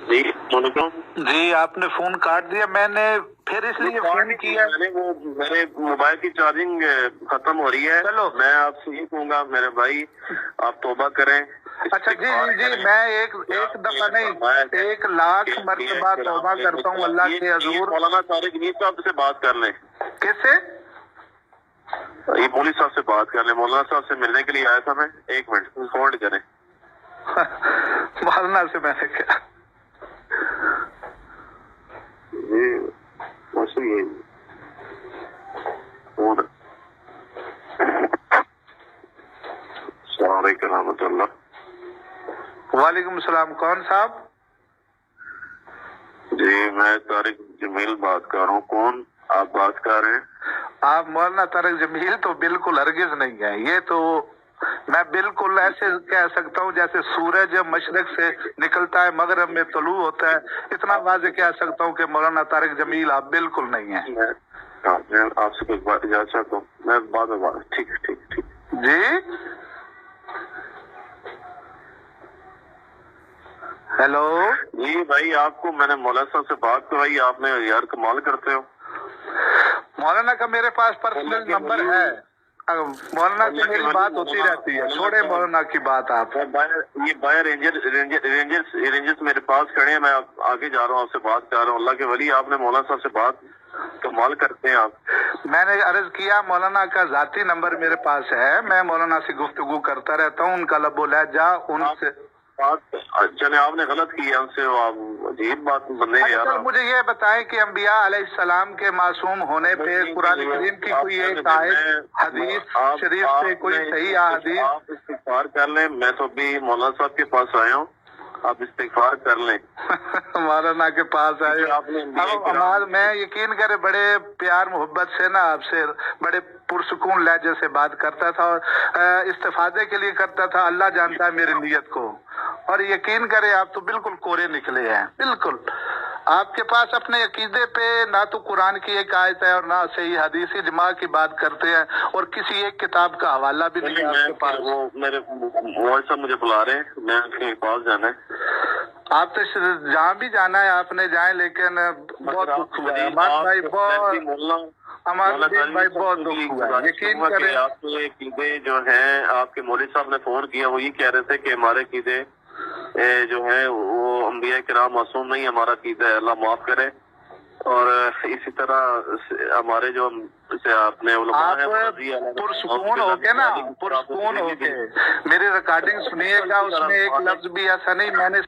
جی جی آپ نے فون کاٹ دیا، میں نے پھر اس لیے فون کیا، میرے موبائل کی چارجنگ ختم ہو رہی ہے. چلو میں آپ سے یہ کہوں گا میرے بھائی آپ توبہ کریں. اچھا جی میں ایک دفعہ نہیں 1,00,000 مرتبہ توبہ کرتا ہوں اللہ کے حضور. مولانا طارق جمیل صاحب سے بات کر لیں. کس سے؟ یہ مولوی صاحب سے بات کر لیں. مولانا صاحب سے ملنے کے لیے آیا تھا میں. 1 منٹ ہولڈ کریں. مولانا سے میں نے کیا جی موسیقی السلام علیکم ورحمۃ اللہ. وعلیکم السلام. کون صاحب؟ جی میں طارق جمیل بات کر رہا ہوں. کون آپ بات کر رہے ہیں؟ آپ مولانا طارق جمیل تو بالکل ہرگز نہیں ہے. یہ تو میں بالکل ایسے کہہ سکتا ہوں جیسے سورج مشرق سے نکلتا ہے مغرب میں طلوع ہوتا ہے، اتنا واضح کہہ سکتا ہوں کہ مولانا طارق جمیل آپ بالکل نہیں ہیں. میں آپ سے کچھ بات جان چاہتا ہوں. میں بعد میں بات. ٹھیک جی ہیلو. جی بھائی آپ کو میں نے مولانا صاحب سے بات کرائی. آپ نے یار کمال کرتے ہو. مولانا کا میرے پاس پرسنل نمبر ہے، مولانا سے میری بات ہوتی رہتی ہے. چھوڑے مولانا کی بات. آپ یہ باہر رینجرز میرے پاس کھڑے ہیں. میں آگے جا رہا ہوں، آپ سے بات کر رہا ہوں. اللہ کے ولی آپ نے مولانا صاحب سے بات کمال کرتے ہیں آپ. میں نے عرض کیا مولانا کا ذاتی نمبر میرے پاس ہے، میں مولانا سے گفتگو کرتا رہتا ہوں. ان کا لب و لہجہ ان سے چلے آپ نے غلط کیا ان سے. آپ عجیب بات بندے یار. مجھے یہ بتائیں کہ انبیاء علیہ السلام کے معصوم ہونے پہ قرآن کریم کی کوئی ایک آیت حدیث شریف سے کوئی صحیح حدیث؟ آپ استغفار کر لیں. میں تو ابھی مولانا صاحب کے پاس آیا ہوں. آپ استغفار کر لیں. مولانا کے پاس آئے. میں یقین کرے بڑے پیار محبت سے نا آپ سے بڑے پرسکون لہجے سے بات کرتا تھا اور استفادے کے لیے کرتا تھا. اللہ جانتا ہے میری نیت کو. اور یقین کرے آپ تو بالکل کورے نکلے ہیں. بالکل آپ کے پاس اپنے عقیدے پہ نہ تو قرآن کی ایک آیت ہے اور نہ صحیح حدیث اجماع کی بات کرتے ہیں، اور کسی ایک کتاب کا حوالہ بھی نہیں ہے آپ کے پاس. وہ میرے مولانا صاحب مجھے بلا رہے ہیں. میں ان کے پاس جانا ہے. آپ تو جہاں بھی جانا ہے آپ نے جائیں، لیکن بہت دکھ ہوا ہے ہمارے بھائی. ہمارے بھائی بہت دکھ ہوا ہے. یقین کریں آپ کے عقیدے جو ہیں، آپ کے مولوی صاحب نے فون کیا، وہ یہ کہہ رہے تھے کہ ہمارے عقیدے جو ہیں وہ انبیاء کرام معصوم نہیں. ہمارا عقیدہ ہے اللہ معاف کرے. اور اسی طرح ہمارے جو اپنے علماء ہیں پرسکون ہو کے نا، پرسکون ہو کے میری ریکارڈنگ سنیے گا. اس میں ایک لفظ بھی ایسا نہیں میں نے